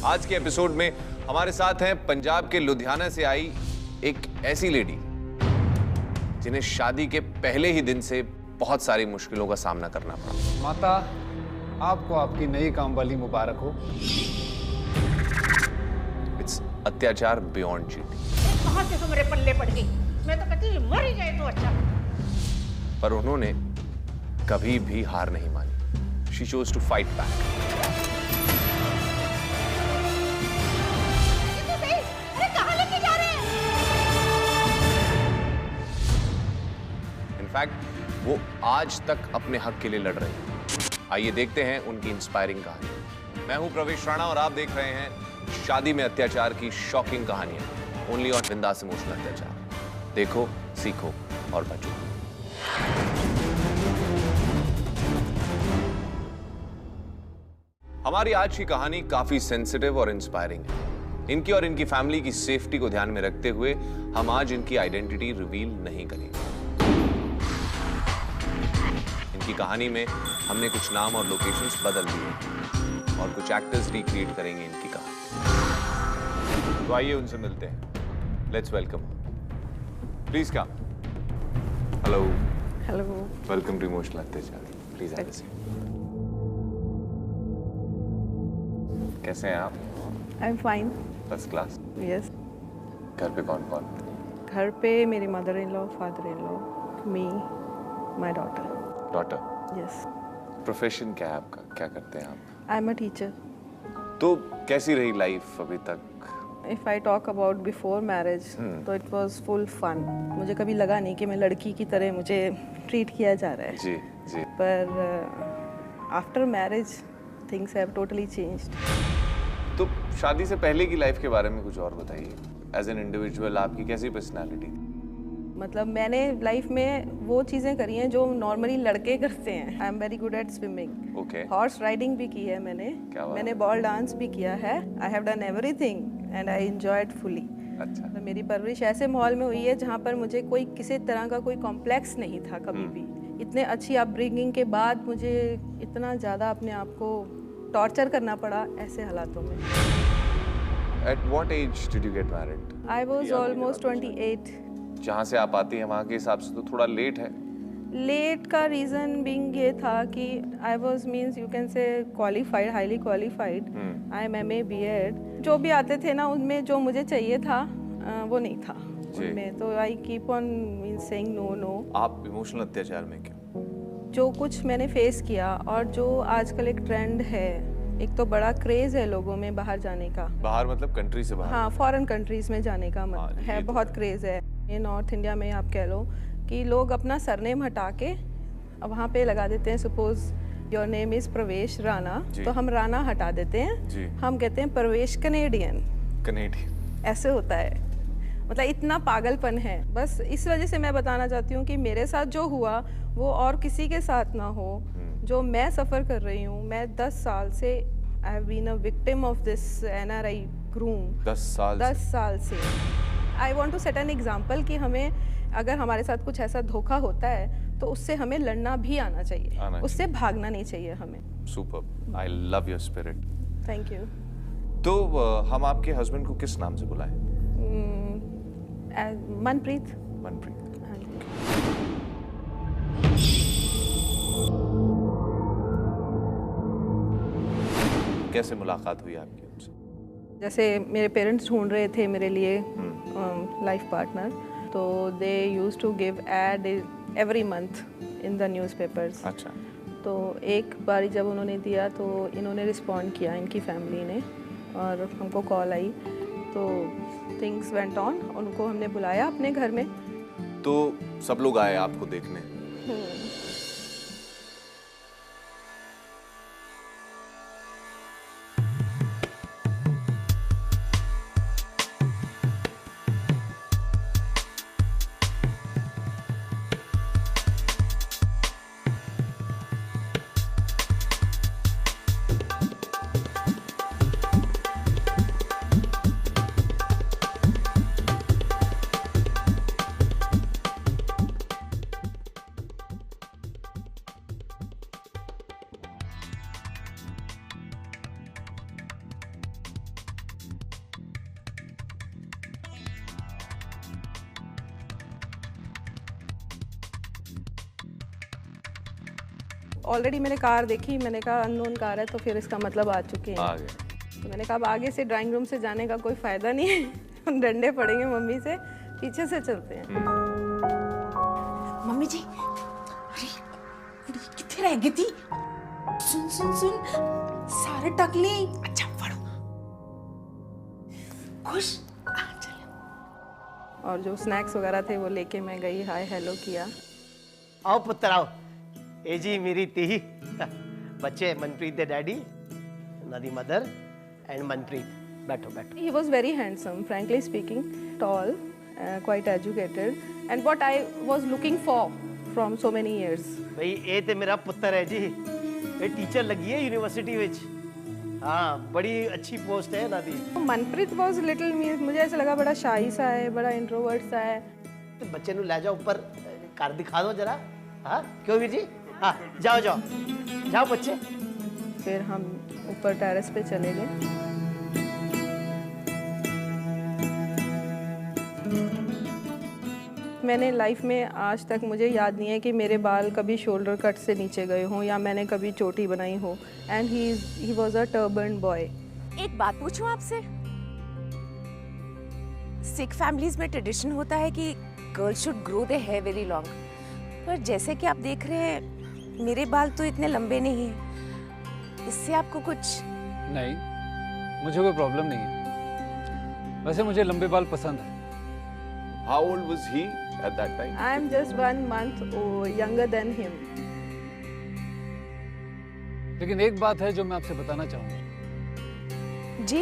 आज के एपिसोड में हमारे साथ हैं पंजाब के लुधियाना से आई एक ऐसी लेडी जिन्हें शादी के पहले ही दिन से बहुत सारी मुश्किलों का सामना करना पड़ा। माता, आपको आपकी नई काम वाली मुबारक हो। इट्स अत्याचार बियॉन्ड चीटिंग। कहाँ से तुम्हारे पल्ले पड़ गई? मैं तो कहती मर ही जाए तो अच्छा। पर उन्होंने कभी भी हार नहीं मानी। She chose to fight back. अरे कहाँ लेके जा रहे हैं? इनफैक्ट वो आज तक अपने हक के लिए लड़ रही हैं। आइए देखते हैं उनकी इंस्पायरिंग कहानी। मैं हूं प्रवेश राणा और आप देख रहे हैं शादी में अत्याचार की शॉकिंग कहानियां ओनली ऑन बिंदास इमोशनल अत्याचार। देखो, सीखो और बचो। हमारी आज की कहानी काफी सेंसिटिव और इंस्पायरिंग है। इनकी और इनकी फैमिली की सेफ्टी को ध्यान में रखते हुए हम आज इनकी आइडेंटिटी रिवील नहीं करेंगे। इनकी कहानी में हमने कुछ नाम और लोकेशंस बदल दिए और कुछ एक्टर्स रिक्रिएट करेंगे इनकी कहानी। तो आइए उनसे मिलते हैं। Let's welcome. Please come. Hello. Hello. Welcome to emotional Atyachar. Please have a seat. कैसे हैं आप? I am fine. First class. Yes. घर पे कौन कौन? घर पे मेरी mother in law, father in law, me, my daughter. Daughter. Yes. Profession क्या है आपका? क्या करते हैं आप? I am a teacher. तो कैसी रही लाइफ अभी तक? If I talk about before marriage तो इट वाज फुल फन। मुझे कभी लगा नहीं कि मैं लड़की की तरह मुझे ट्रीट किया जा रहा है। जी जी। पर after marriage things have totally changed. तो शादी से पहले की लाइफ के बारे में कुछ और बताइए। एज एन इंडिविजुअल आपकी कैसी पर्सनालिटी थी? मतलब मैंने लाइफ में वो चीज़ें करी हैं जो नॉर्मली लड़के करते हैं। I am very good at swimming. Okay. Horse riding भी की है मैंने। मैंने बॉल डांस भी किया है। I have done everything and I enjoyed fully. अच्छा। तो मेरी परवरिश ऐसे माहौल में हुई है जहाँ पर मुझे कोई किसी तरह का कोई कॉम्प्लेक्स नहीं था कभी भी। इतने अच्छी अपब्रिंगिंग के बाद मुझे इतना ज़्यादा अपने आप को टॉर्चर करना पड़ा ऐसे हालातों में। At what age did you get married? I was almost 28. जहाँ से आप आती हैं वहाँ के हिसाब से तो थोड़ा लेट है। लेट का रीज़न बीइंग ये था कि I was means you can say qualified, highly qualified. I am MA BEd। जो भी आते थे ना उनमें जो मुझे चाहिए था वो नहीं था उनमें। तो I keep on means saying no no. आप इमोशनल अत्याचार में क्यों? जो कुछ मैंने फेस किया और जो आजकल एक ट्रेंड है, एक तो बड़ा क्रेज है लोगों में बाहर जाने का। बाहर मतलब कंट्री से बाहर? हाँ, फॉरेन कंट्रीज में जाने का है, बहुत क्रेज है। ये नॉर्थ इंडिया में आप कह लो कि लोग अपना सरनेम हटा के वहाँ पे लगा देते हैं। सपोज योर नेम इज प्रवेश राणा, तो हम राणा हटा देते हैं, हम कहते हैं प्रवेश कनेडियन। कनेडियन ऐसे होता है। मतलब इतना पागलपन है। बस इस वजह से मैं बताना चाहती हूँ कि मेरे साथ जो हुआ वो और किसी के साथ ना हो। जो मैं सफ़र कर रही हूँ, मैं 10 साल से I have been a victim of this NRI groom. 10 साल से। I want to set an example कि हमें अगर हमारे साथ कुछ ऐसा धोखा होता है तो उससे हमें लड़ना भी आना चाहिए, उससे भागना नहीं चाहिए हमें। Super. I love your spirit. Thank you. तो हम आपके हस्बैंड को किस नाम से बुलाएं? मनप्रीत। मनप्रीत। कैसे मुलाकात हुई आपकी उनसे? जैसे मेरे पेरेंट्स ढूंढ रहे थे मेरे लिए लाइफ पार्टनर, तो they used to give ad every month in the newspapers. अच्छा। तो एक बारी जब उन्होंने दिया तो इन्होंने रिस्पॉन्ड किया, इनकी फैमिली ने, और हमको कॉल आई तो थिंग्स वेंट ऑन। उनको हमने बुलाया अपने घर में। तो सब लोग आए आपको देखने? ऑलरेडी मैंने कार देखी, मैंने कहा अननोन कार है तो फिर इसका मतलब आ चुके हैं। आ गए। तो मैंने कहा अब आगे से ड्राइंग रूम से जाने का कोई फ़ायदा नहीं है, हम डंडे पड़ेंगे मम्मी से, पीछे से चलते हैं। मम्मी जी, अरे कुड़ी किथे रह गई थी? सुन सुन सुन, सारे टक ले। अच्छा पढ़ो, खुश। चलो। और जो स्नैक्स वगैरह थे वो लेके मैं गई, हाय हेलो किया। आओ पुत्र आओ। ए जी मेरी धी बच्चे मनप्रीत दे डैडी, नदी मदर एंड मनप्रीत। बैठो बैठो। He was very handsome, frankly speaking, tall, quite educated, and what I was looking for from so many years. भाई ये ते मेरा पुत्र है जी, ये टीचर लगी है यूनिवर्सिटी विच। हाँ बड़ी अच्छी पोस्ट है नदी। मनप्रीत was little, मुझे ऐसा लगा बड़ा शाई सा है, बड़ा इंट्रोवर्ट सा है। तो बच्चे नु ले जाओ ऊपर, कार दिखा दो जरा। हाँ क्यों वीर जी? हाँ जाओ जाओ जाओ बच्चे। फिर हम ऊपर टेरेस पे चले गए। मैंने लाइफ में आज तक मुझे याद नहीं है कि मेरे बाल कभी शोल्डर कट से नीचे गए हों या मैंने कभी चोटी बनाई हो। And he was a turban boy. एक बात पूछूं आपसे, सिख फैमिलीज में ट्रेडिशन होता है कि girls should grow their hair very long, पर जैसे कि आप देख रहे हैं मेरे बाल तो इतने लंबे नहीं हैं, इससे आपको कुछ? नहीं, मुझे कोई प्रॉब्लम नहीं है। वैसे मुझे लंबे बाल पसंद है। How old was he at that time? I am just 1 month younger than him. लेकिन एक बात है जो मैं आपसे बताना चाहूंगा। जी?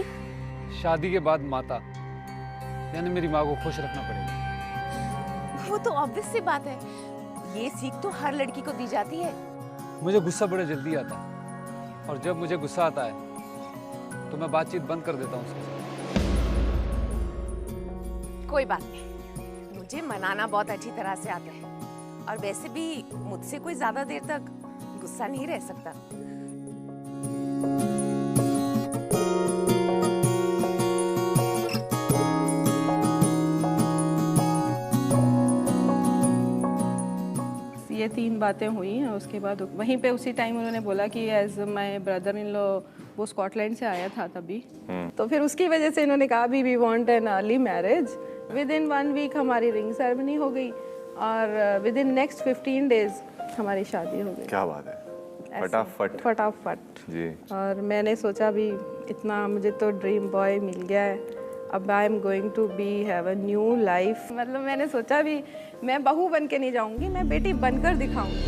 शादी के बाद माता यानी मेरी माँ को खुश रखना पड़ेगा। वो तो ऑब्वियस सी बात है, ये सीख तो हर लड़की को दी जाती है। मुझे गुस्सा बड़ा जल्दी आता है और जब मुझे गुस्सा आता है तो मैं बातचीत बंद कर देता हूँ उसके साथ। कोई बात नहीं, मुझे मनाना बहुत अच्छी तरह से आता है और वैसे भी मुझसे कोई ज्यादा देर तक गुस्सा नहीं रह सकता। ये 3 बातें हुई हैं। उसके बाद वहीं पे उसी टाइम उन्होंने बोला कि as my brother in law, वो स्कॉटलैंड से आया था तभी, तो फिर उसकी वजह से इन्होंने कहा भी we want an early marriage. Within 1 week हमारी रिंग सेरेमनी हो गई और विद इन नेक्स्ट 15 डेज हमारी शादी हो गई। क्या बात है, फटाफट फटाफट जी। और मैंने सोचा भी इतना मुझे तो ड्रीम बॉय मिल गया है, अब I am going to be have a new life. मतलब मैंने सोचा भी मैं बहू बन के नहीं जाऊंगी, मैं बेटी बनकर दिखाऊंगी।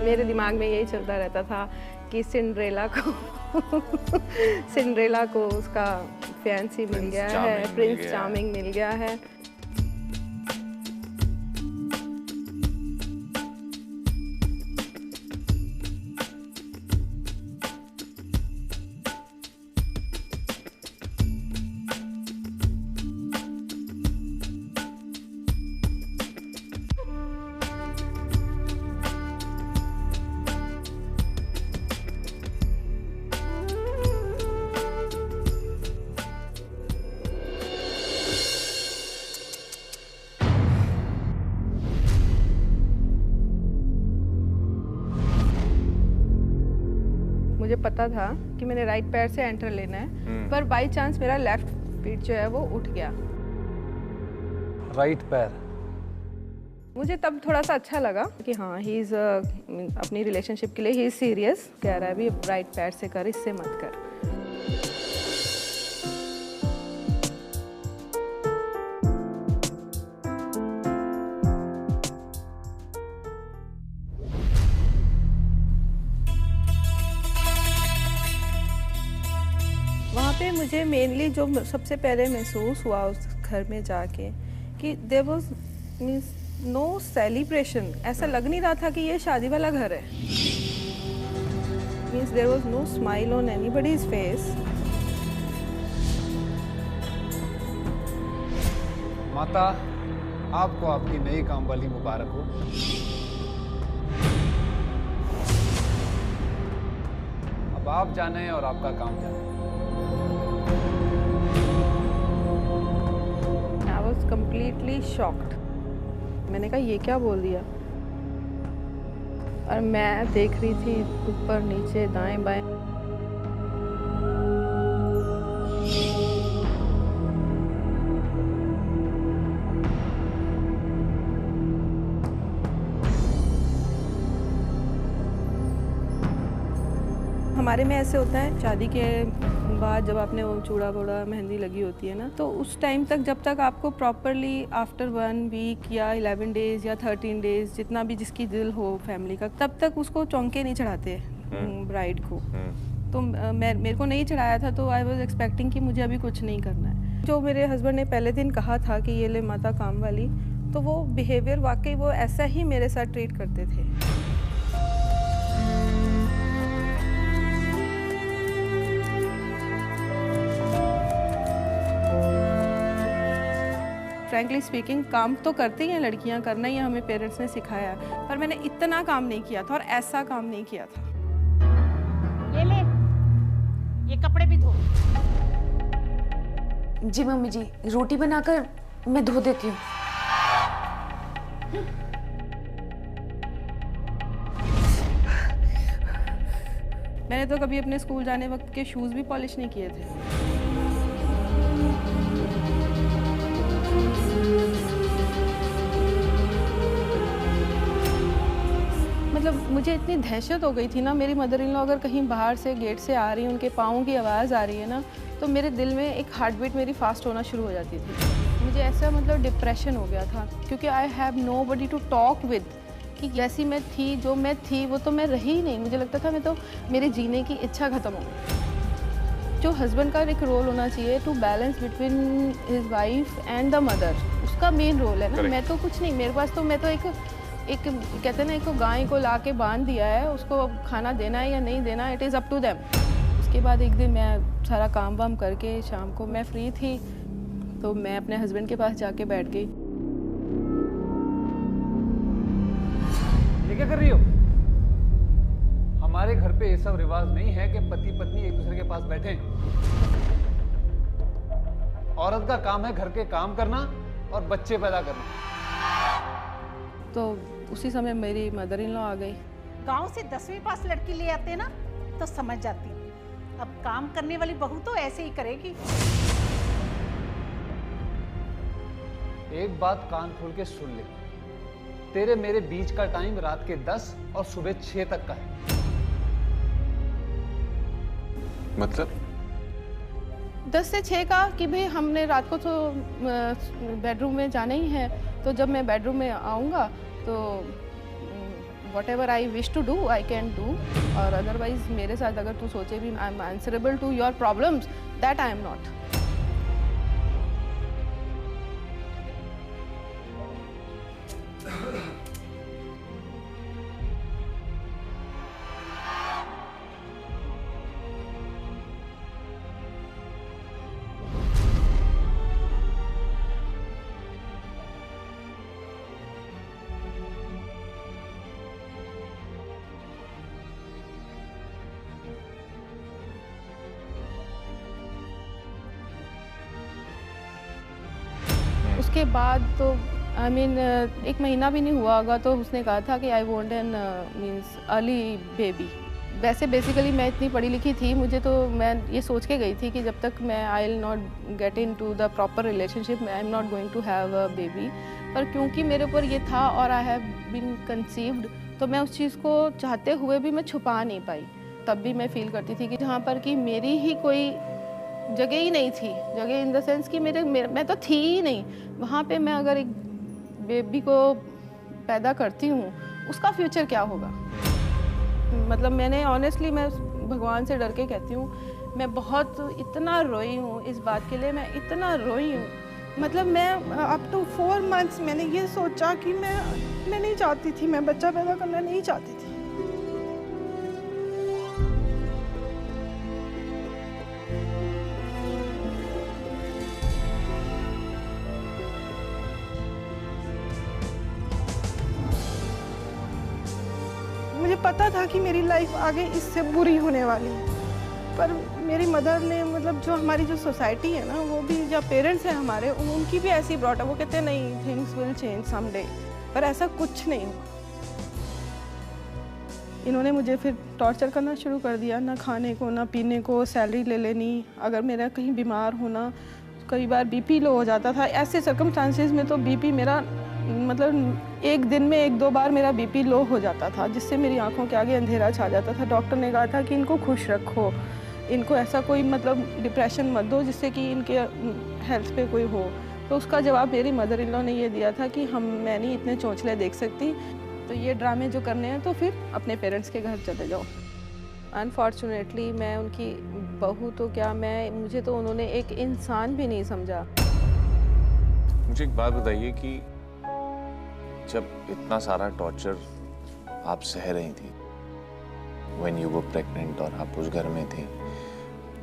मेरे दिमाग में यही चलता रहता था कि सिंड्रेला को उसका फैंसी मिल गया है, प्रिंस चार्मिंग मिल गया है। मुझे पता था कि मैंने राइट पैर से एंटर लेना है, पर बाय चांस मेरा लेफ्ट फीट जो है वो उठ गया। राइट पैर। मुझे तब थोड़ा सा अच्छा लगा कि हाँ ही इज अपनी रिलेशनशिप के लिए ही इज सीरियस। कह रहा है भी राइट पैर से कर, इससे मत कर। वहाँ पे मुझे मेनली जो सबसे पहले महसूस हुआ उस घर में जाके कि there was means no celebration. ऐसा लग नहीं रहा था कि ये शादी वाला घर है। Means there was no smile on anybody's face. माता, आपको आपकी नई काम वाली मुबारक हो। अब आप जाने और आपका काम जाने। Completely shocked. मैंने कहा ये क्या बोल दिया, और मैं देख रही थी ऊपर नीचे दाएं बाएं। हमारे में ऐसे होता है, शादी के बाद जब आपने वो चूड़ा वूड़ा मेहंदी लगी होती है ना, तो उस टाइम तक जब तक आपको प्रॉपरली आफ्टर 1 वीक या 11 डेज या 13 डेज जितना भी जिसकी दिल हो फैमिली का, तब तक उसको चौंके नहीं चढ़ाते ब्राइड को। तो मेरे को नहीं चढ़ाया था, तो आई वॉज एक्सपेक्टिंग कि मुझे अभी कुछ नहीं करना है। जो मेरे हस्बैंड ने पहले दिन कहा था कि ये ले माता काम वाली, तो वो बिहेवियर वाकई वो ऐसा ही मेरे साथ ट्रीट करते थे। फ्रैंकली स्पीकिंग, काम तो करती हैं लड़कियां, करना ही हमें पेरेंट्स ने सिखाया, पर मैंने इतना काम नहीं किया था और ऐसा काम नहीं किया था। ये ले, ये कपड़े भी धो। जी मम्मी जी, रोटी बनाकर मैं धो देती हूँ। मैंने तो कभी अपने स्कूल जाने वक्त के शूज़ भी पॉलिश नहीं किए थे। मतलब मुझे इतनी दहशत हो गई थी ना, मेरी मदर इन लॉ अगर कहीं बाहर से गेट से आ रही है, उनके पाँव की आवाज़ आ रही है ना, तो मेरे दिल में एक हार्ट बीट मेरी फास्ट होना शुरू हो जाती थी। मुझे ऐसा मतलब डिप्रेशन हो गया था, क्योंकि I have no buddy to talk with, कि जैसी मैं थी, जो मैं थी वो तो मैं रही ही नहीं। मुझे लगता था मैं तो, मेरे जीने की इच्छा ख़त्म हो गई। जो हस्बैंड का एक रोल होना चाहिए to balance between his wife and the mother, उसका मेन रोल है ना। मैं तो कुछ नहीं, मेरे पास तो, मैं तो एक कहते हैं ना, एक गाय को ला के बांध दिया है, उसको खाना देना है या नहीं देना, it is up to them. उसके बाद एक दिन मैं सारा काम वाम करके शाम को मैं फ्री थी, तो मैं अपने हस्बैंड के पास जाके बैठ गई। ये क्या कर रही हो? हमारे घर पे ये सब रिवाज नहीं है कि पति पत्नी एक दूसरे के पास बैठे। औरत का काम है घर के काम करना और बच्चे पैदा करना। तो उसी समय मेरी मदर इन लॉ आ गई। गांव से 10वीं पास लड़की ले आते ना, तो समझ जाती। अब काम करने वाली बहू तो ऐसे ही करेगी। एक बात कान खोल के सुन ले, तेरे मेरे बीच का टाइम रात के 10 और सुबह 6 तक का है। मतलब 10 से 6 का कि भाई हमने रात को तो बेडरूम में जाना ही है, तो जब मैं बेडरूम में आऊँगा तो whatever I wish to do I can do, और अदरवाइज मेरे साथ अगर तू सोचे भी I am answerable to your problems, that I am not. उसके बाद तो आई मीन एक महीना भी नहीं हुआ होगा, तो उसने कहा था कि I want an means early baby. वैसे बेसिकली मैं इतनी पढ़ी लिखी थी, मुझे तो, मैं ये सोच के गई थी कि जब तक मैं I will not get into the proper relationship, I am not going to have a baby. पर क्योंकि मेरे ऊपर ये था और आई हैव बीन कंसीव्ड, तो मैं उस चीज़ को चाहते हुए भी मैं छुपा नहीं पाई। तब भी मैं फील करती थी कि जहाँ पर कि मेरी ही कोई जगह ही नहीं थी, जगह इन द सेंस कि मैं तो थी ही नहीं वहाँ पे। मैं अगर एक बेबी को पैदा करती हूँ, उसका फ्यूचर क्या होगा? मतलब मैंने ऑनेस्टली, मैं भगवान से डर के कहती हूँ, मैं बहुत इतना रोई हूँ इस बात के लिए, मैं इतना रोई हूँ। मतलब मैं अप टू 4 मंथ्स मैंने ये सोचा कि मैं नहीं चाहती थी, मैं बच्चा पैदा करना नहीं चाहती थी। मुझे पता था कि मेरी लाइफ आगे इससे बुरी होने वाली है, पर मेरी मदर ने मतलब जो हमारी जो सोसाइटी है ना, वो भी जो पेरेंट्स हैं हमारे, उनकी भी ऐसी ब्रॉट अप। वो कहते हैं नहीं, थिंग्स विल चेंज समडे, पर ऐसा कुछ नहीं हुआ। इन्होंने मुझे फिर टॉर्चर करना शुरू कर दिया, ना खाने को ना पीने को, सैलरी ले लेनी, अगर मेरा कहीं बीमार होना, कई बार बीपी लो हो जाता था। ऐसे सर्कमस्टांसेस में तो बीपी मेरा मतलब एक दिन में 1-2 बार मेरा बीपी लो हो जाता था, जिससे मेरी आंखों के आगे अंधेरा छा जाता था। डॉक्टर ने कहा था कि इनको खुश रखो, इनको ऐसा कोई मतलब डिप्रेशन मत दो जिससे कि इनके हेल्थ पे कोई हो। तो उसका जवाब मेरी मदर इन लॉ ने ये दिया था कि मैं नहीं इतने चौंचले देख सकती, तो ये ड्रामे जो करने हैं तो फिर अपने पेरेंट्स के घर चले जाओ। अनफॉर्चुनेटली मैं उनकी बहू तो क्या, मुझे तो उन्होंने एक इंसान भी नहीं समझा। मुझे एक बात बताइए कि जब इतना सारा टॉर्चर आप सह रही थी when you were pregnant और आप उस घर में थी,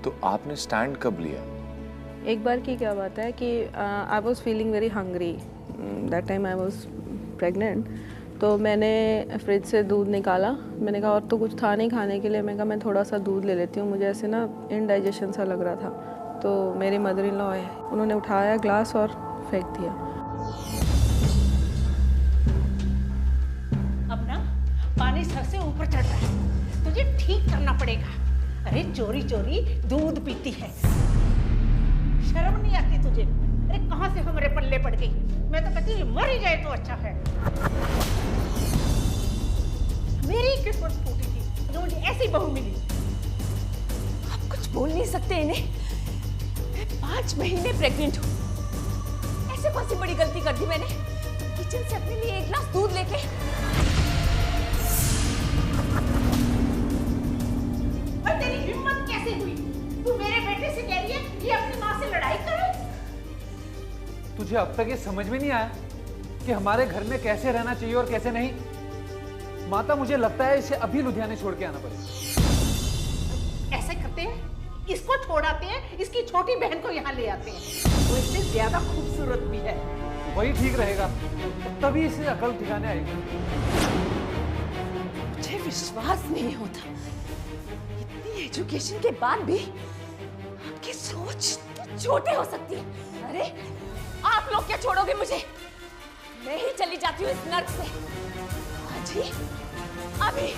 तो आपने स्टैंड कब लिया? एक बार की क्या बात है कि I was feeling very hungry that time, I was pregnant. तो मैंने फ्रिज से दूध निकाला, मैंने कहा और तो कुछ था नहीं खाने के लिए, मैं कहा मैं थोड़ा सा दूध ले लेती हूँ, मुझे ऐसे ना इनडाइजेशन सा लग रहा था। तो मेरी मदर इन लॉ आए, उन्होंने उठाया ग्लास और फेंक दिया। अब ना पानी सर से ऊपर चढ़ रहा है, तुझे ठीक करना पड़ेगा। अरे चोरी चोरी दूध पीती है, शर्म नहीं आती तुझे? अरे कहाँ से हमारे पल्ले पड़ गई? मैं तो कहती मर ही जाए तो अच्छा है। मेरी किस्मत फूटी थी जो मुझे ऐसी बहू मिली। आप कुछ बोल नहीं सकते इन्हें? मैं 5 महीने प्रेग्नेंट हूँ, ऐसे कौन सी बड़ी गलती कर दी मैंने? किचन से अपने लिए 1 गिलास दूध लेके। और तेरी हिम्मत कैसे हुई? तू मेरे बेटे से कह रही है ये अपनी माँ से लड़ाई करे? तुझे अब तक ये समझ में नहीं आया कि हमारे घर में कैसे रहना चाहिए और कैसे नहीं? माता, मुझे लगता है इसे अभी लुधियाने छोड़ के आना पड़ेगा। ऐसे करते हैं, इसको छोड़ाते हैं, इसकी छोटी बहन को यहाँ ले आते हैं, वो इससे ज्यादा खूबसूरत भी है। वही ठीक रहेगा, तभी इसे अकल ठिकाने आएगी। मुझे विश्वास नहीं होता, इतनी एजुकेशन के बाद भी आपकी सोच छोटे हो सकती है। अरे आप लोग क्या छोड़ोगे मुझे? मैं ही चली जाती हूँ इस नर्क से, आज ही, अभी।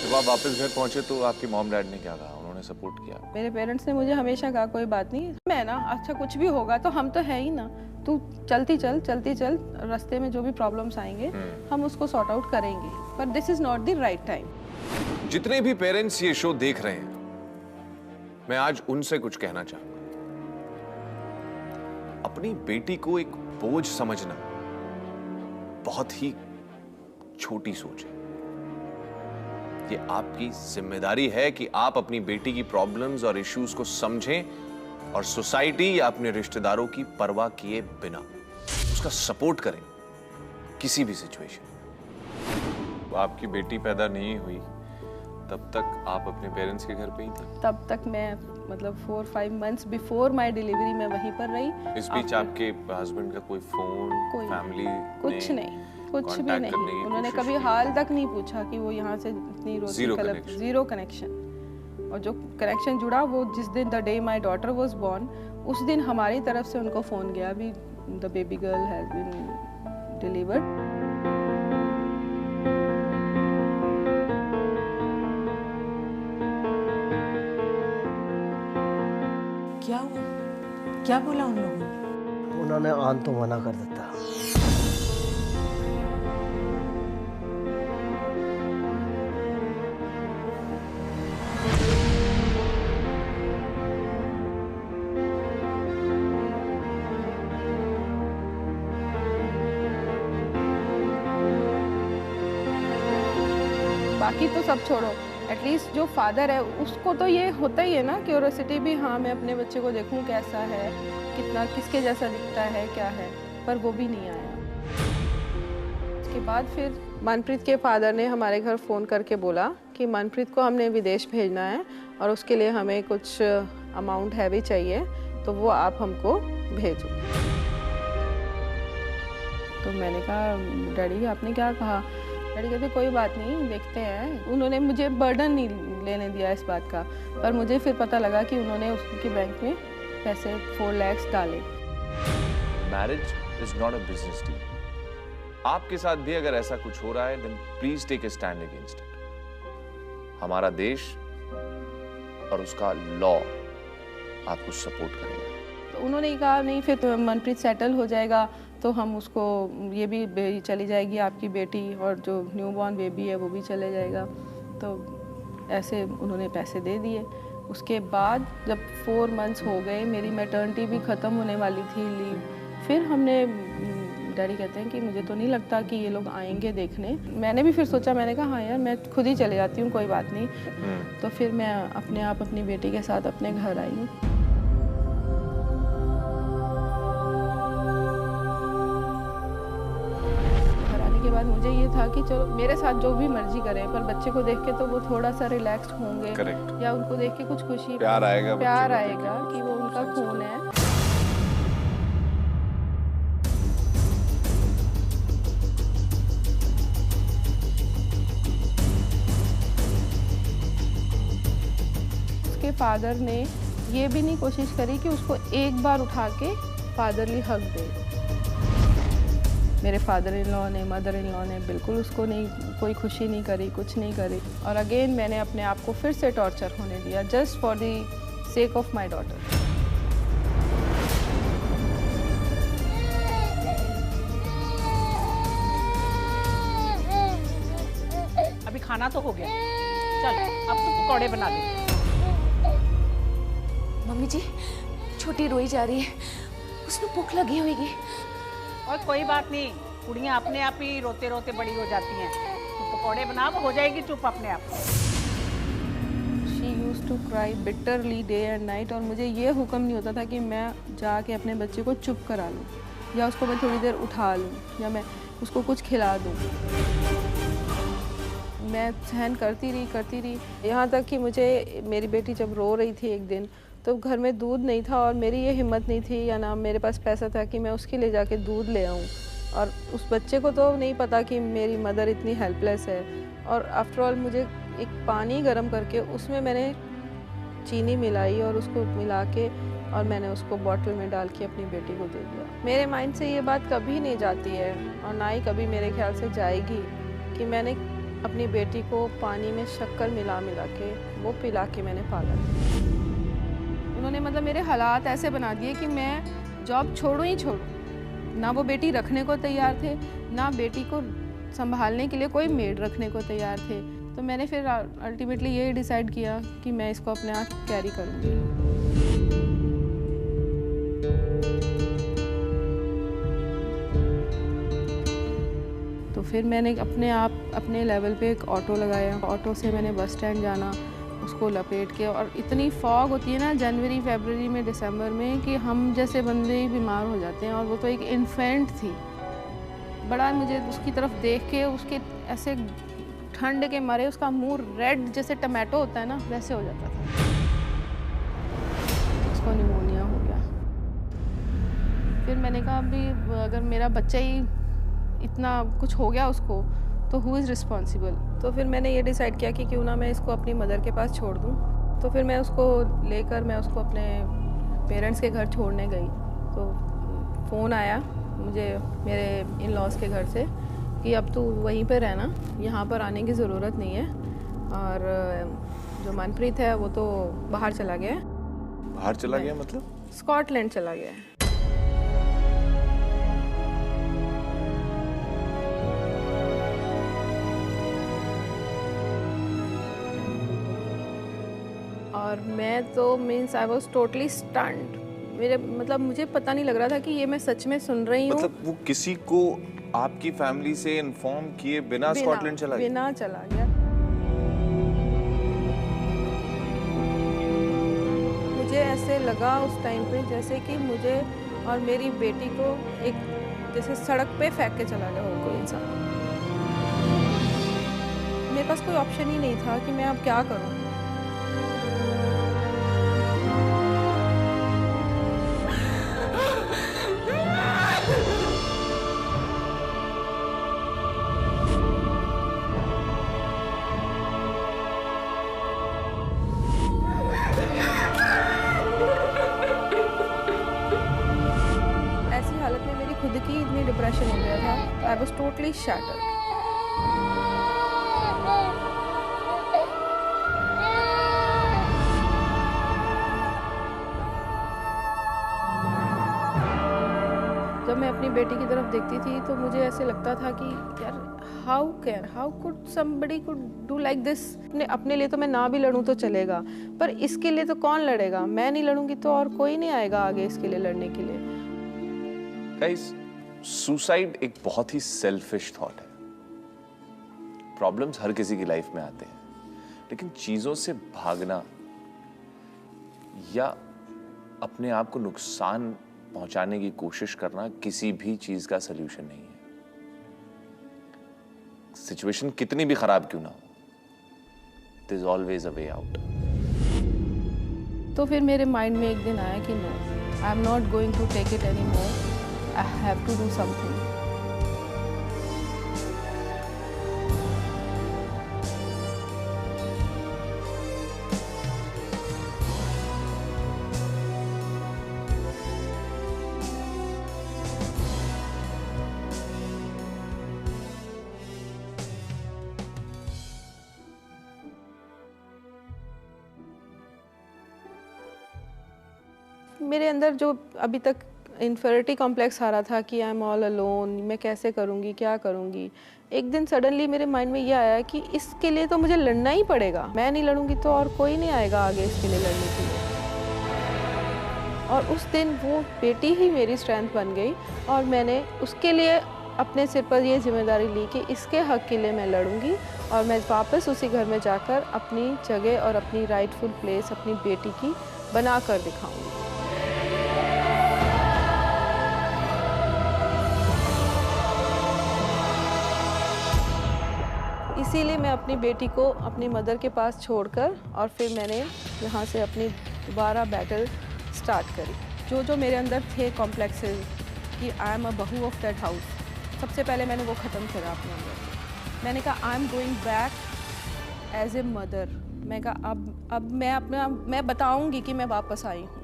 जब आप वापस घर पहुंचे तो आपके मॉम डैड ने क्या कहा? उन्होंने सपोर्ट किया? मेरे पेरेंट्स ने मुझे हमेशा कहा कोई बात नहीं, मैं ना अच्छा कुछ भी होगा तो हम तो है ही ना, तू चलती चल, रास्ते में जो भी प्रॉब्लम्स आएंगे हम उसको सॉर्ट आउट करेंगे, पर this is not the right time. जितने भी पेरेंट्स ये शो देख रहे हैं, मैं आज उनसे कुछ कहना चाहूंगा। अपनी बेटी को एक बोझ समझना बहुत ही छोटी सोच है। ये आपकी जिम्मेदारी है कि आप अपनी बेटी की प्रॉब्लम्स और इश्यूज को समझें और सोसाइटी या अपने रिश्तेदारों की परवाह किए बिना उसका सपोर्ट करें किसी भी सिचुएशन। आपकी बेटी पैदा नहीं हुई तब तक आप अपने पेरेंट्स के घर पे ही थी? तब तक मैं मतलब 4-5 मंथ्स बिफोर माय डिलीवरी में वहीं पर रही। इस बीच आपके हस्बैंड का कोई फोन, फैमिली कुछ नहीं, कुछ भी नहीं। उन्होंने कभी हाल तक नहीं पूछा कि वो यहाँ से इतनी रोटी, जीरो कनेक्शन। और जो कनेक्शन जुड़ा वो जिस दिन the day my daughter was born, उस दिन हमारी तरफ से उनको फोन गया भी the baby girl has been delivered. क्या हुआ? क्या बोला उन लोगों ने? उन्होंने आन तो मना कर देता। बाकी तो सब छोड़ो, एटलीस्ट जो फादर है उसको तो ये होता ही है ना क्यूरोसिटी भी, हाँ मैं अपने बच्चे को देखूं कैसा है, कितना किसके जैसा दिखता है, क्या है, पर वो भी नहीं आया। उसके बाद फिर मनप्रीत के फादर ने हमारे घर फ़ोन करके बोला कि मनप्रीत को हमने विदेश भेजना है और उसके लिए हमें कुछ अमाउंट है भी चाहिए, तो वो आप हमको भेजो। तो मैंने कहा डैडी आपने क्या कहा? डैडी कहते कोई बात नहीं, देखते हैं। उन्होंने मुझे बर्डन नहीं लेने दिया इस बात का, पर मुझे फिर पता लगा कि उन्होंने उसके बैंक में पैसे 4 लाख डाले। Marriage is not a business deal. आपके साथ भी अगर ऐसा कुछ हो रहा है then please take a stand against it. हमारा देश और उसका लॉ आपको सपोर्ट करेगा। तो उन्होंने कहा नहीं फिर तो मनप्रीत सेटल हो जाएगा तो हम उसको, ये भी चली जाएगी आपकी बेटी और जो न्यूबॉर्न बेबी है वो भी चले जाएगा। तो ऐसे उन्होंने पैसे दे दिए। उसके बाद जब 4 मंथ्स हो गए, मेरी मैटर्निटी भी ख़त्म होने वाली थी लीव, फिर हमने, डैडी कहते हैं कि मुझे तो नहीं लगता कि ये लोग आएंगे देखने। मैंने भी फिर सोचा, मैंने कहा हाँ यार मैं खुद ही चले जाती हूँ, कोई बात नहीं। तो फिर मैं अपने आप अपनी बेटी के साथ अपने घर आई हूँ। घर आने के बाद मुझे ये था कि चलो मेरे साथ जो भी मर्जी करें, पर बच्चे को देख के तो वो थोड़ा सा रिलैक्स्ड होंगे। Correct. या उनको देख के कुछ खुशी, प्यार आएगा कि वो उनका खून है। फादर ने ये भी नहीं कोशिश करी कि उसको एक बार उठा के फादरली हक दे। मेरे फादर इन लॉ ने, मदर इन लॉ ने बिल्कुल उसको नहीं, कोई खुशी नहीं करी, कुछ नहीं करी। और अगेन मैंने अपने आप को फिर से टॉर्चर होने दिया just for the sake of my daughter. अभी खाना तो हो गया, चल अब तो पकौड़े बना दे। मम्मी जी, छोटी रोई जा रही है, उसको भूख लगी होगी। और कोई बात नहीं, कुड़ियाँ अपने आप ही रोते रोते बड़ी हो जाती हैं। तो पकौड़े बना, वो हो जाएगी चुप अपने आप। She used to cry bitterly day and night, और मुझे ये हुक्म नहीं होता था कि मैं जाके अपने बच्चे को चुप करा लूँ या उसको मैं थोड़ी देर उठा लूँ या मैं उसको कुछ खिला दूँ। मैं सहन करती रही, यहाँ तक कि मुझे, मेरी बेटी जब रो रही थी एक दिन, तो घर में दूध नहीं था और मेरी ये हिम्मत नहीं थी या ना मेरे पास पैसा था कि मैं उसके लिए जाके दूध ले आऊँ। और उस बच्चे को तो नहीं पता कि मेरी मदर इतनी हेल्पलेस है। और आफ्टर ऑल मुझे एक पानी गर्म करके उसमें मैंने चीनी मिलाई और उसको मिला के और मैंने उसको बॉटल में डाल के अपनी बेटी को दे दिया। मेरे माइंड से ये बात कभी नहीं जाती है और ना ही कभी मेरे ख्याल से जाएगी कि मैंने अपनी बेटी को पानी में शक्कर मिला के वो पिला के मैंने पाला। उन्होंने मतलब मेरे हालात ऐसे बना दिए कि मैं जॉब छोड़ूं ही छोड़ूं। ना वो बेटी रखने को तैयार थे, ना बेटी को संभालने के लिए कोई मेड रखने को तैयार थे। तो मैंने फिर अल्टीमेटली ये डिसाइड किया कि मैं इसको अपने आप कैरी करूँगी। तो फिर मैंने अपने आप अपने लेवल पे एक ऑटो लगाया। ऑटो से मैंने बस स्टैंड जाना, उसको लपेट के, और इतनी फॉग होती है ना जनवरी, फरवरी में, दिसंबर में, कि हम जैसे बंदे ही बीमार हो जाते हैं। और वो तो एक इन्फेंट थी। बड़ा मुझे उसकी तरफ देख के, उसके ऐसे ठंड के मारे उसका मुंह रेड जैसे टमाटो होता है ना, वैसे हो जाता था। उसको निमोनिया हो गया। फिर मैंने कहा अभी अगर मेरा बच्चा ही इतना कुछ हो गया उसको, तो हु इज़ रिस्पॉन्सिबल। तो फिर मैंने ये डिसाइड किया कि क्यों ना मैं इसको अपनी मदर के पास छोड़ दूँ। तो फिर मैं उसको लेकर मैं उसको अपने पेरेंट्स के घर छोड़ने गई। तो फ़ोन आया मुझे मेरे इन लॉज के घर से कि अब तू वहीं पर रहना, यहाँ पर आने की ज़रूरत नहीं है। और जो मनप्रीत है वो तो बाहर चला गया है। बाहर चला गया मतलब? स्कॉटलैंड चला गया है। और मैं तो means I was totally stunned. मेरे मतलब मुझे पता नहीं लग रहा था कि ये मैं सच में सुन रही हूँ। मतलब वो किसी को आपकी फैमिली से इन्फॉर्म किए बिना स्कॉटलैंड चला गया? बिना चला गया। ऐसे लगा उस टाइम पे जैसे कि मुझे और मेरी बेटी को एक जैसे सड़क पे फेंक के चला गया हो कोई इंसान। मेरे पास कोई ऑप्शन ही नहीं था कि मैं अब क्या करूं। ऐसी हालत में मेरी खुद की इतनी डिप्रेशन हो गया था। I was totally shattered. जब मैं अपनी बेटी की तरफ देखती थी तो मुझे ऐसे लगता था कि यार how could somebody could do like this. अपने लिए तो मैं ना भी लड़ूं तो चलेगा, पर इसके लिए तो कौन लड़ेगा? मैं नहीं लड़ूंगी तो और कोई नहीं आएगा आगे इसके लिए लड़ने के लिए। गाइस, सुसाइड एक बहुत ही सेल्फिश थॉट है। प्रॉब्लम्स हर किसी की लाइफ में आते हैं, लेकिन चीजों से भागना या अपने आप को नुकसान पहुंचाने की कोशिश करना किसी भी चीज का सलूशन नहीं है। सिचुएशन कितनी भी खराब क्यों ना हो, there is always a way out. तो फिर मेरे माइंड में एक दिन आया कि no, I am not going to take it any more, I have to do something. मेरे अंदर जो अभी तक इन्फेरिटी कॉम्प्लेक्स आ रहा था कि आई एम ऑल अलोन, मैं कैसे करूँगी, क्या करूँगी, एक दिन सडनली मेरे माइंड में ये आया कि इसके लिए तो मुझे लड़ना ही पड़ेगा। मैं नहीं लड़ूंगी तो और कोई नहीं आएगा आगे इसके लिए लड़ने के लिए। और उस दिन वो बेटी ही मेरी स्ट्रेंथ बन गई और मैंने उसके लिए अपने सिर पर ये जिम्मेदारी ली कि इसके हक के लिए मैं लड़ूंगी और मैं वापस उसी घर में जाकर अपनी जगह और अपनी राइटफुल प्लेस अपनी बेटी की बना कर दिखाऊंगी। इसीलिए मैं अपनी बेटी को अपनी मदर के पास छोड़कर और फिर मैंने यहाँ से अपनी दोबारा बैटल स्टार्ट करी। जो जो मेरे अंदर थे कॉम्प्लेक्सेस कि आई एम अ बहू ऑफ दैट हाउस, सबसे पहले मैंने वो ख़त्म करा अपने अंदर। मैंने कहा I am going back as a mother. मैं कहा अब मैं बताऊँगी कि मैं वापस आई हूँ।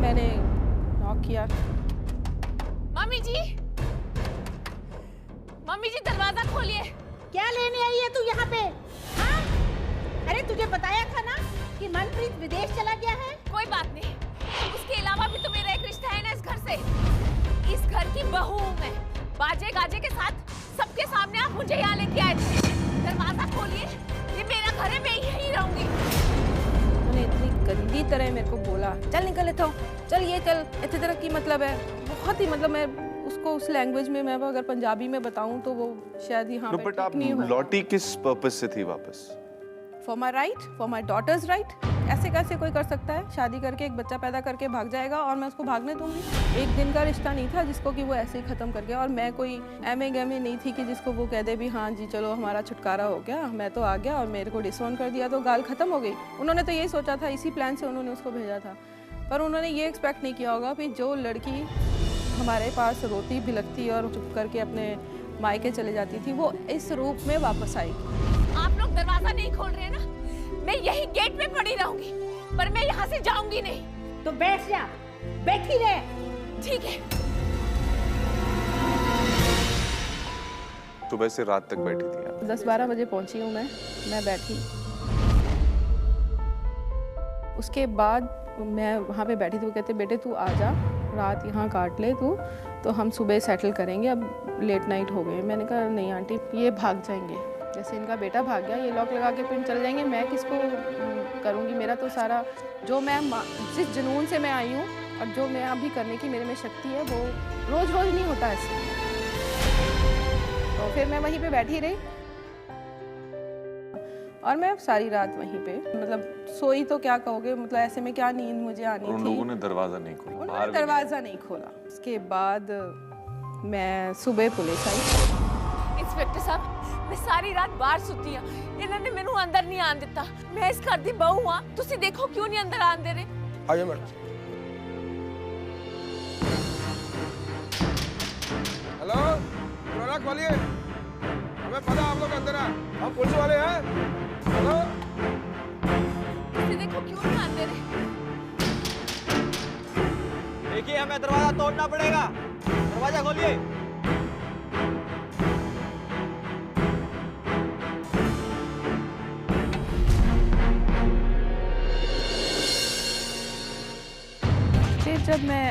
मैंने नॉक किया। मम्मी जी दरवाजा खोलिए। क्या लेने आई है तू यहाँ पे? हाँ? अरे तुझे बताया था ना कि मनप्रीत विदेश चला गया है। कोई बात नहीं, उसके अलावा भी तो मेरा एक रिश्ता है ना इस घर से। इस घर की बहू हूँ मैं। बाजे गाजे के साथ सबके सामने आप मुझे यहाँ लेके आए थे। दरवाजा खोलिए, ये मेरा घर है, मैं यहीं रहूंगी। उन्होंने इतनी गंदी तरह मेरे को बोला, चल निकल लेता हूँ, चल ये चल, इतनी तरह की मतलब है बहुत ही, मतलब मैं उसको उस लैंग्वेज में मैं अगर पंजाबी में बताऊं तो वो शायद यहाँ बट आप लौटी किस पर्पस से थी वापस? For my right, for my daughter's right. ऐसे कैसे कोई कर सकता है? शादी करके एक बच्चा पैदा करके भाग जाएगा और मैं उसको भागने दूंगी? एक दिन का रिश्ता नहीं था जिसको कि वो ऐसे ही ख़त्म कर गया। और मैं कोई एमे गमे नहीं थी कि जिसको वो कह दे भी हाँ जी चलो हमारा छुटकारा हो गया, मैं तो आ गया और मेरे को डिसऑन कर दिया तो गाल ख़त्म हो गई। उन्होंने तो यही सोचा था, इसी प्लान से उन्होंने उसको भेजा था। पर उन्होंने ये एक्सपेक्ट नहीं किया होगा कि जो लड़की हमारे पास रोती भिलकती और चुप करके अपने मायके चले जाती थी वो इस रूप में वापस आएगी। आप लोग दरवाजा नहीं खोल रहे हैं ना, मैं यही गेट में पड़ी रहूंगी, पर मैं यहाँ से जाऊंगी नहीं। तो बैठ जा, बैठी रहे। ठीक है। सुबह से रात तक बैठी थी आप? 10-12 बजे पहुंची हूँ मैं बैठी। उसके बाद मैं वहाँ पे बैठी तो वो कहते बेटे तू आ जा, रात यहाँ काट ले तू, तो हम सुबह सेटल करेंगे, अब लेट नाइट हो गए। मैंने कहा नहीं आंटी ये भाग जाएंगे, जैसे इनका बेटा भाग गया, ये लॉक लगा के पिन चल जाएंगे, मैं किसको करूँगी? मेरा तो सारा जो मैं जिस जुनून से मैं आई हूँ और जो मैं अभी करने की मेरे में शक्ति है वो रोज़ रोज़ नहीं होता ऐसे। तो फिर मैं वहीं पे बैठी रही और मैं सारी रात वहीं पे, मतलब सोई तो क्या कहोगे, मतलब ऐसे में क्या नींद मुझे आनी थी। उन लोगों ने दरवाजा नहीं खोला, उन्होंने दरवाज़ा नहीं खोला। उसके बाद मैं सुबह पुलिस आई। इंस्पेक्टर साहब, मैं सारी रात बाहर सुती हाँ, इन्होंने मैनू अंदर नहीं आन दिता। मैं इस घर दी बहू हाँ, तुसी देखो क्यों नहीं अंदर आन दे रहे? आइए मैडम। हेलो, दरवाजा खोलिए, हमें पता आप लोग अंदर हैं, हम पुलिस वाले हैं। हेलो, तुसी देखो क्यों नहीं आन दे रहे? देखिए, हमें दरवाजा तोड़ना पड़ेगा, दरवाजा खोलिए। फिर जब मैं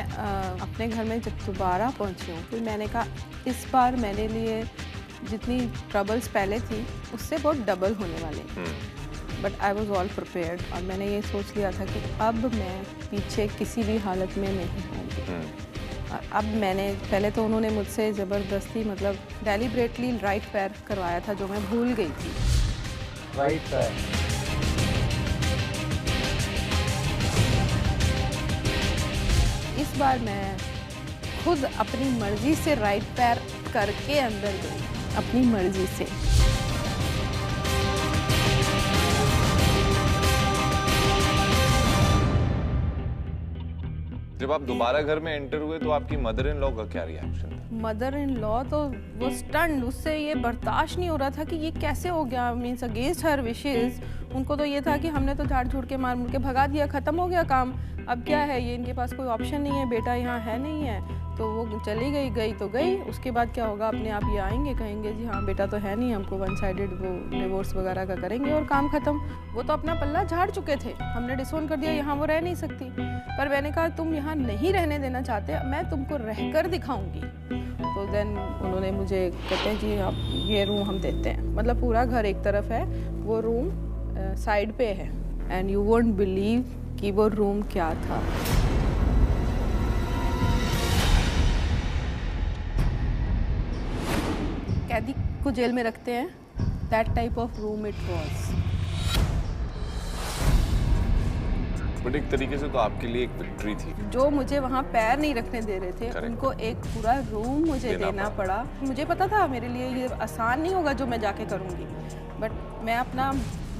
अपने घर में जब दोबारा पहुंची हूँ, फिर मैंने कहा इस बार मेरे लिए जितनी ट्रबल्स पहले थी उससे बहुत डबल होने वाले। But I was all prepared और मैंने ये सोच लिया था कि अब मैं पीछे किसी भी हालत में नहीं आऊँगी। और अब मैंने पहले तो उन्होंने मुझसे ज़बरदस्ती, मतलब डेलिब्रेटली राइट पैर करवाया था जो मैं भूल गई थी। राइट पैर। इस बार मैं खुद अपनी मर्जी से राइट पैर करके अंदर गई, अपनी मर्जी से। जब आप दोबारा घर में एंटर हुए तो आपकी मदर इन लॉ का क्या रिएक्शन था? मदर इन लॉ तो वो स्टन्ड, उससे ये बर्दाश्त नहीं हो रहा था कि ये कैसे हो गया, मीन्स अगेंस्ट हर विशेस। उनको तो ये था कि हमने तो झाड़ झूड़ के मार मुड़ के भगा दिया, ख़त्म हो गया काम, अब क्या है, ये इनके पास कोई ऑप्शन नहीं है, बेटा यहाँ है नहीं है, तो वो चली गई तो गई। उसके बाद क्या होगा, अपने आप ये आएंगे, कहेंगे जी हाँ बेटा तो है नहीं, हमको वन साइडेड वो डिवोर्स वगैरह का करेंगे और काम ख़त्म। वो तो अपना पल्ला झाड़ चुके थे, हमने डिसोन कर दिया, यहाँ वो रह नहीं सकती। पर मैंने कहा तुम यहाँ नहीं रहने देना चाहते, मैं तुमको रहकर दिखाऊंगी। तो देन उन्होंने मुझे कहते हैं जी आप ये रूम हम देते हैं, मतलब पूरा घर एक तरफ है, वो रूम साइड पे है। एंड यू वोंट बिलीव कि वो रूम क्या था। कैदी को जेल में रखते हैं, that type of room it was. But एक तरीके से तो आपके लिए एक विक्ट्री थी। जो मुझे वहाँ पैर नहीं रखने दे रहे थे, Correct. उनको एक पूरा रूम मुझे देना पड़ा। मुझे पता था मेरे लिए ये आसान नहीं होगा जो मैं जाके करूँगी, बट मैं अपना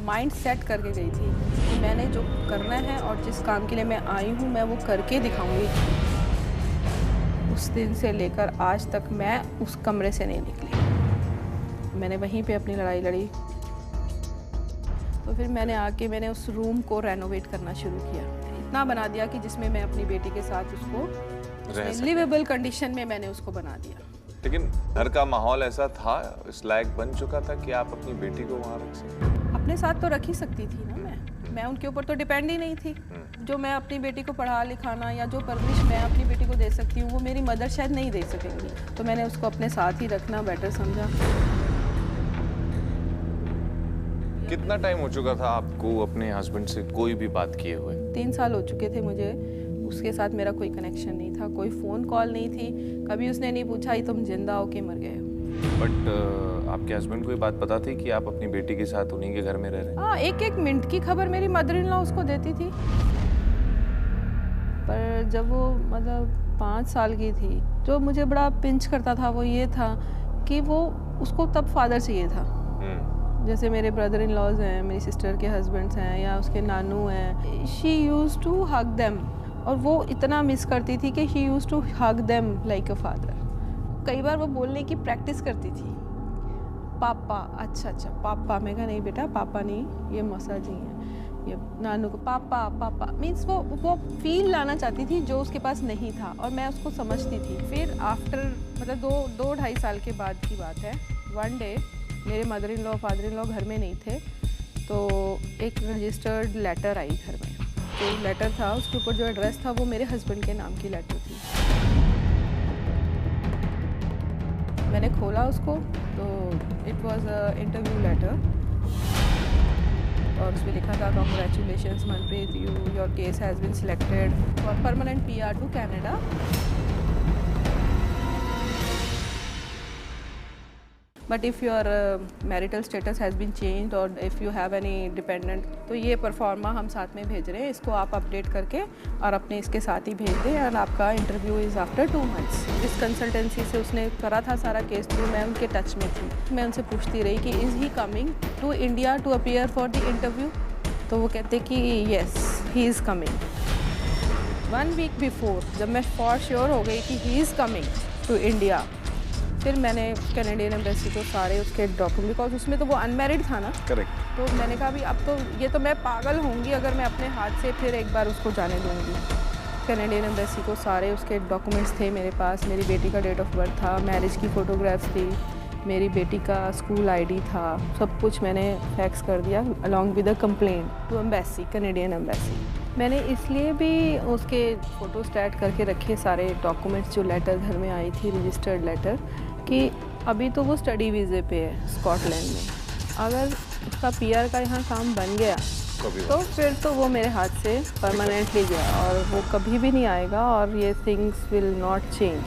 माइंड सेट करके गई थी कि मैंने जो करना है और जिस काम के लिए मैं आई हूँ मैं वो करके दिखाऊंगी। उस दिन से लेकर आज तक मैं उस कमरे से नहीं निकली, मैंने वहीं पे अपनी लड़ाई लड़ी। तो फिर मैंने उस रूम को रेनोवेट करना शुरू किया, इतना बना दिया कि जिसमें मैं अपनी बेटी के साथ उसको लिवेबल कंडीशन में मैंने उसको बना दिया। लेकिन घर का माहौल ऐसा था, इस लायक बन चुका था कि आप अपनी बेटी को वहाँ रख सकते? अपने साथ तो रख ही सकती थी ना, मैं उनके ऊपर तो डिपेंड ही नहीं थी। जो मैं अपनी बेटी को पढ़ा लिखाना या जो परवरिश मैं अपनी बेटी को दे सकती हूँ वो मेरी मदर शायद नहीं दे सकेंगी, तो मैंने उसको अपने साथ ही रखना बेटर समझा। कितना टाइम हो चुका था आपको अपने हस्बैंड से कोई भी बात किए हुए? 3 साल हो चुके थे मुझे, उसके साथ मेरा कोई कनेक्शन नहीं था, कोई फ़ोन कॉल नहीं थी, कभी उसने नहीं पूछा ही तुम जिंदा हो कि मर गए हो। बट आपके हस्बैंड को ये बात पता थी कि आप अपनी बेटी के साथ उन्हीं के घर में रह रहे हैं? हाँ, एक मिनट की खबर मेरी मदर इन लॉ उसको देती थी। पर जब वो मतलब 5 साल की थी, जो मुझे बड़ा पिंच करता था वो ये था कि वो उसको तब फादर चाहिए था। जैसे मेरे ब्रदर इन लॉज हैं, मेरी सिस्टर के हस्बैंड्स हैं या उसके नानू हैं, she used to hug them, और वो इतना मिस करती थी कि she used to hug them like a father. कई बार वो बोलने की प्रैक्टिस करती थी, पापा, अच्छा पापा। मैं कहा नहीं बेटा पापा नहीं, ये मौसा जी हैं, ये नानू को पापा पापा मीन्स वो फील लाना चाहती थी जो उसके पास नहीं था, और मैं उसको समझती थी। फिर आफ्टर मतलब 2-2.5 साल के बाद की बात है, वन डे मेरे mother in law father in law घर में नहीं थे, तो एक रजिस्टर्ड लेटर आई घर में। जो लेटर था उसके ऊपर जो एड्रेस था वो मेरे हस्बैंड के नाम की लेटर थी। मैंने खोला उसको तो it was a interview letter और उसमें लिखा था congratulations Manpreet, your case has been selected for permanent PR to Canada. But if your marital status has been changed और if you have any dependent, तो ये परफॉर्मा हम साथ में भेज रहे हैं, इसको आप अपडेट करके और अपने इसके साथ ही भेज दें और आपका इंटरव्यू इज़ आफ्टर 2 मंथ्स। जिस कंसल्टेंसी से उसने करा था सारा केस थ्रू, मैं उनके टच में थी। मैं उनसे पूछती रही कि is he coming to India to appear for the interview, तो वो कहते कि yes he is coming. 1 week before जब मैं फॉर श्योर हो गई कि he is coming to India, फिर मैंने कैनेडियन एम्बेसी को सारे उसके डॉक्यूमेंट, बिकॉज उसमें तो वो अनमैरिड था ना, करेक्ट, तो मैंने कहा भी अब तो ये तो मैं पागल होंगी अगर मैं अपने हाथ से फिर एक बार उसको जाने दूंगी। कैनेडियन एम्बेसी को सारे उसके डॉक्यूमेंट्स थे मेरे पास, मेरी बेटी का डेट ऑफ बर्थ था, मैरिज की फ़ोटोग्राफ्स थी, मेरी बेटी का स्कूल ID था, सब कुछ मैंने फैक्स कर दिया along with a complaint to embassy, Canadian embassy. मैंने इसलिए भी उसके फ़ोटो स्टैट करके रखे सारे डॉक्यूमेंट्स, जो लेटर घर में आई थी रजिस्टर्ड लेटर, कि अभी तो वो स्टडी वीज़े पे है स्कॉटलैंड में, अगर उसका PR का यहाँ काम बन गया तो फिर तो वो मेरे हाथ से परमानेंटली गया और वो कभी भी नहीं आएगा और ये थिंग्स विल नॉट चेंज।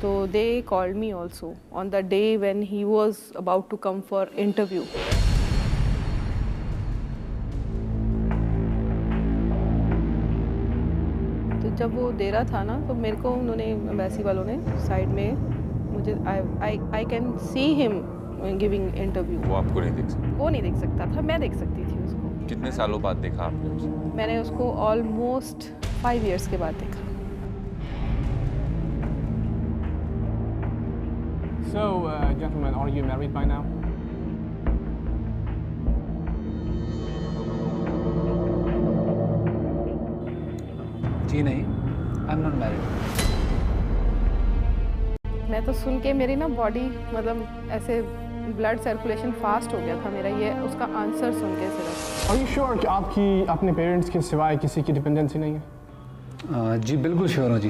तो they called me also on the day when he was about to come for interview. तो जब वो दे रहा था ना, तो मेरे को उन्होंने एम्बेसी वालों ने साइड में मुझे I can see him giving interview. वो आपको नहीं देख सकता? वो नहीं देख सकता था, मैं देख सकती थी उसको। कितने सालों बाद देखा आपने उसे? मैंने उसको ऑलमोस्ट 5 इयर्स के बाद देखा। So, gentlemen, are you married by now? जी नहीं, आई एम नॉट मैरिड। मैं तो सुन के मेरी ना बॉडी मतलब ऐसे ब्लड सर्कुलेशन फास्ट हो गया था मेरा, ये उसका आंसर सुन के सिर्फ। Are you sure कि आपकी अपने पेरेंट्स के सिवाय किसी की डिपेंडेंसी नहीं है? जी बिल्कुल श्योर हूँ जी।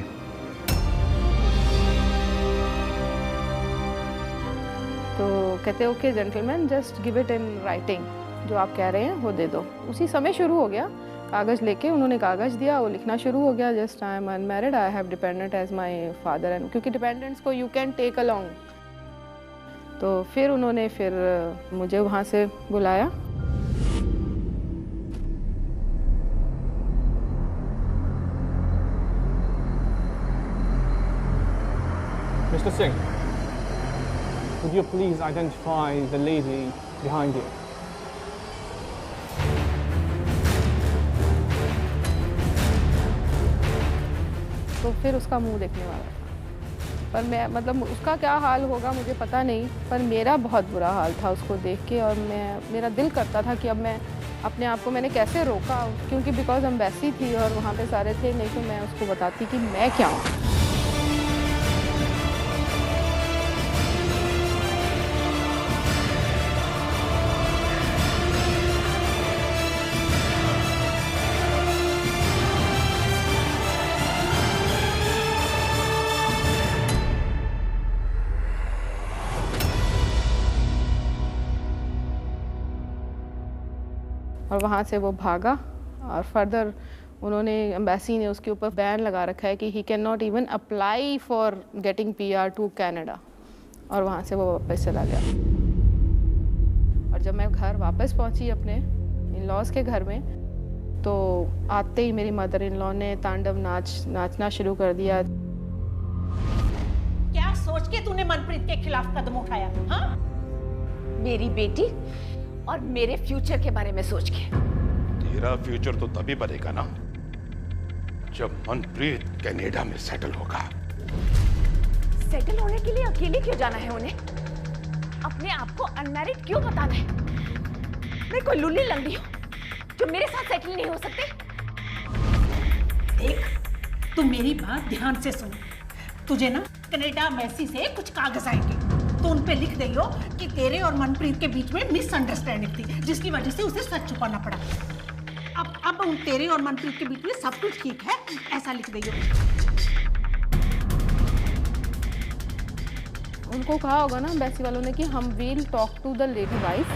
तो कहते okay gentleman, just give it in writing, जो आप कह रहे हैं वो दे दो। उसी समय शुरू हो गया, कागज़ लेके उन्होंने कागज़ दिया, वो लिखना शुरू हो गया, just I am unmarried, I have dependent as my father, and क्योंकि डिपेंडेंट्स को यू कैन टेक अलोंग। तो फिर उन्होंने मुझे वहाँ से बुलाया। Mr. Singh, would you please identify the lady behind you? तो फिर उसका मुंह देखने वाला था, पर मैं मतलब उसका क्या हाल होगा मुझे पता नहीं, पर मेरा बहुत बुरा हाल था उसको देख के। और मेरा दिल करता था कि अब मैं अपने आप को मैंने कैसे रोका, क्योंकि बिकॉज एम्बेसी थी और वहाँ पे सारे थे, नहीं तो मैं उसको बताती कि मैं क्या हूँ। और वहाँ से वो भागा और फर्दर उन्होंने एम्बेसी ने उसके ऊपर बैन लगा रखा है कि he can not even apply for getting PR to Canada, और वहाँ से वो वापस चला गया। और जब मैं घर वापस पहुँची अपने इन लॉज के घर में, तो आते ही मेरी मदर इन लॉ ने तांडव नाचना शुरू कर दिया। क्या सोच के तूने मनप्रीत के खिलाफ कदम उठाया? हाँ? मेरी बेटी और मेरे फ्यूचर के बारे में सोच के। तेरा फ्यूचर तो तभी बनेगा ना जब मनप्रीत कनाडा में सेटल होगा। सेटल होने के लिए अकेले क्यों जाना है उन्हें? अपने आप को अनमैरिड क्यों बताना है? मैं कोई लुल्ली लंगड़ी हूँ जो मेरे साथ सेटल नहीं हो सकते? देख, तू मेरी बात ध्यान से सुन। तुझे ना कनाडा एम्बेसी से कुछ कागज आएंगे, तो उन पे लिख दियो कि तेरे और मनप्रीत के बीच में मिसअंडरस्टैंडिंग थी, जिसकी वजह से उसे सच छुपाना पड़ा। अब तेरे और मनप्रीत के बीच में सब कुछ ठीक है, ऐसा लिख दियो। उनको कहा होगा ना एम्बेसी वालों ने कि हम will talk to the lady wife,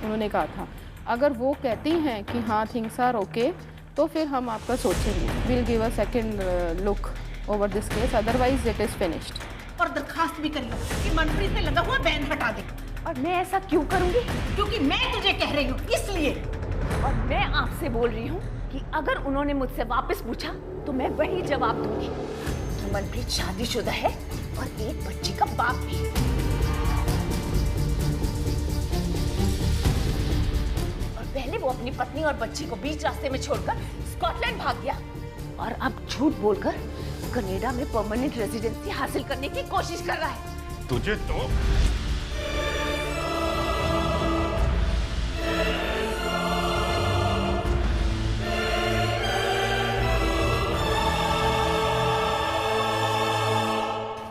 उन्होंने कहा था अगर वो कहती हैं कि हाँ थिंग्स आर ओके तो फिर हम आपका सोचेंगे, will give a second look over this case, otherwise it is finished. और दरखास्त भी करियो कि मनप्रीत पे लगा हुआ बैन हटा दे। और मैं ऐसा क्यों करूंगी? क्योंकि मैं तुझे कह रही हूँ इसलिए। और मैं आपसे बोल रही हूँ कि अगर उन्होंने मुझसे वापस पूछा तो मैं वही जवाब दूंगी कि मनप्रीत शादीशुदा है और एक बच्ची का बाप भी। और पहले वो अपनी पत्नी और बच्ची को बीच रास्ते में छोड़कर स्कॉटलैंड भाग गया और अब झूठ बोलकर कनाडा में परमानेंट रेजिडेंसी हासिल करने की कोशिश कर रहा है। तुझे तो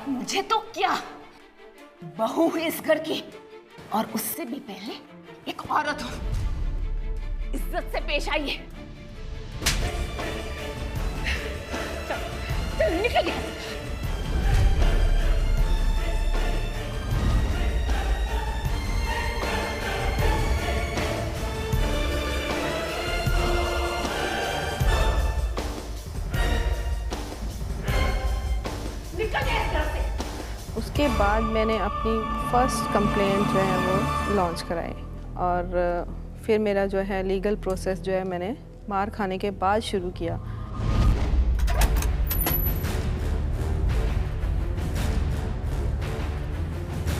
मुझे तो क्या, बहू है इस घर की और उससे भी पहले एक औरत हूं। इज्जत से पेश आइए। चल निकल गया। उसके बाद मैंने अपनी फर्स्ट कंप्लेंट जो है वो लॉन्च कराई और फिर मेरा जो है लीगल प्रोसेस जो है मैंने मार खाने के बाद शुरू किया।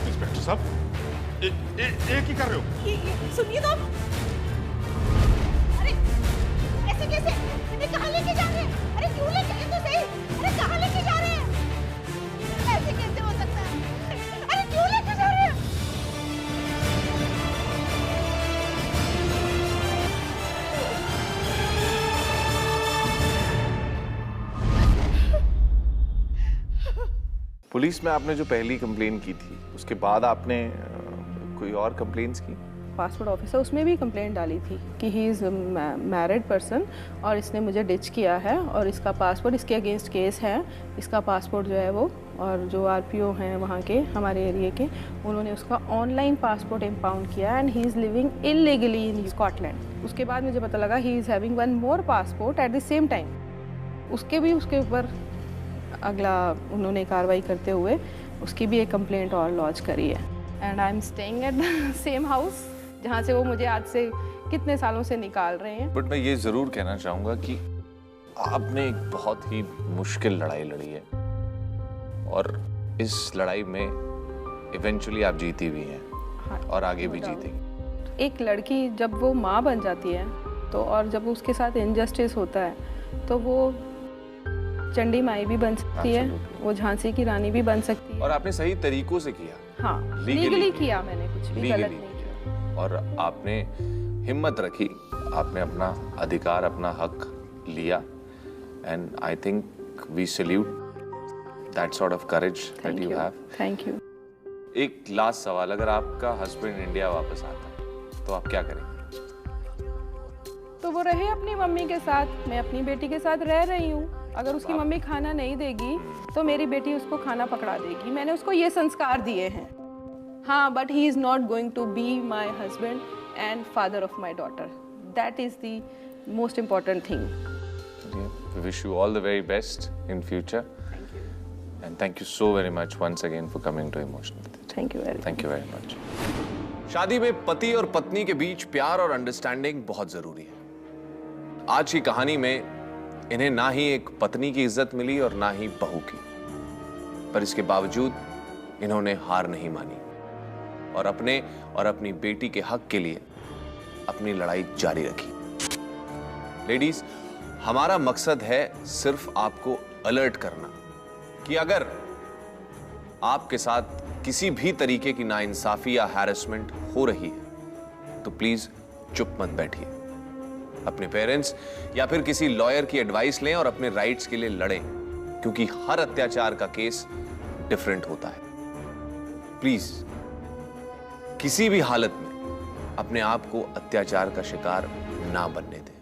इंस्पेक्टर साहब एक ही कर रहे हो? सुनिए तो, अरे ऐसे कैसे, अरे कहाँ लेके जा रहे हैं? अरे क्यों लेके तो सही, अरे कहाँ लेके जा रहे हैं? ऐसे कैसे हो सकता है? अरे क्यों लेके जा रहे हैं? पुलिस में आपने जो पहली कंप्लेन की थी उसके बाद आपने कोई और कंप्लेंट्स की? पासपोर्ट ऑफिसर उसमें भी कंप्लेंट डाली थी कि ही इज़ मैरिड पर्सन और इसने मुझे डिच किया है और इसका पासपोर्ट, इसके अगेंस्ट केस है, इसका पासपोर्ट जो है वो, और जो आरपीओ हैं वहाँ के हमारे एरिया के, उन्होंने उसका ऑनलाइन पासपोर्ट इम्पाउंड किया and he is living illegally in Scotland. उसके बाद मुझे पता लगा he is having one more passport at the same time. उसके ऊपर अगला उन्होंने कार्रवाई करते हुए उसकी भी एक कंप्लेंट और लॉन्च करी है। And I am staying at the same house जहाँ से वो मुझे आज से कितने सालों से निकाल रहे हैं। बट मैं ये जरूर कहना चाहूँगा कि आपने एक बहुत ही मुश्किल लड़ाई लड़ी है और इस लड़ाई में इवेंचुअली आप जीती भी हैं। हाँ, और आगे भी जीतेंगी। एक लड़की जब वो माँ बन जाती है तो, और जब उसके साथ इनजस्टिस होता है तो वो चंडी माई भी बन सकती है, वो झांसी की रानी भी बन सकती है। और आपने सही तरीकों से किया। हाँ, लीगली किया मैंने, कुछ भी गलत नहीं किया। और आपने हिम्मत रखी, आपने अपना अधिकार, अपना हक लिया and I think we salute that sort of courage that you have. Thank you. एक लास्ट सवाल, अगर आपका हस्बैंड इंडिया वापस आता है तो आप क्या करेंगे? तो वो रहे अपनी मम्मी के साथ, मैं अपनी बेटी के साथ रह रही हूँ। अगर उसकी मम्मी खाना नहीं देगी तो मेरी बेटी उसको खाना पकड़ा देगी। मैंने उसको ये संस्कार दिए हैं। हाँ, but he is not going to be my husband and father of my daughter. That is the most important thing. We wish you all the very best in future. Thank you. And thank you so very much once again for coming to Emotional. Thank you very much. शादी में पति और पत्नी के बीच प्यार और understanding बहुत जरूरी है। आज की कहानी में इन्हें ना ही एक पत्नी की इज्जत मिली और ना ही बहू की, पर इसके बावजूद इन्होंने हार नहीं मानी और अपने और अपनी बेटी के हक के लिए अपनी लड़ाई जारी रखी। लेडीज, हमारा मकसद है सिर्फ आपको अलर्ट करना कि अगर आपके साथ किसी भी तरीके की नाइंसाफी या हैरेसमेंट हो रही है तो प्लीज चुप मत बैठिए। अपने पेरेंट्स या फिर किसी लॉयर की एडवाइस लें और अपने राइट्स के लिए लड़ें, क्योंकि हर अत्याचार का केस डिफरेंट होता है। प्लीज किसी भी हालत में अपने आप को अत्याचार का शिकार ना बनने दें।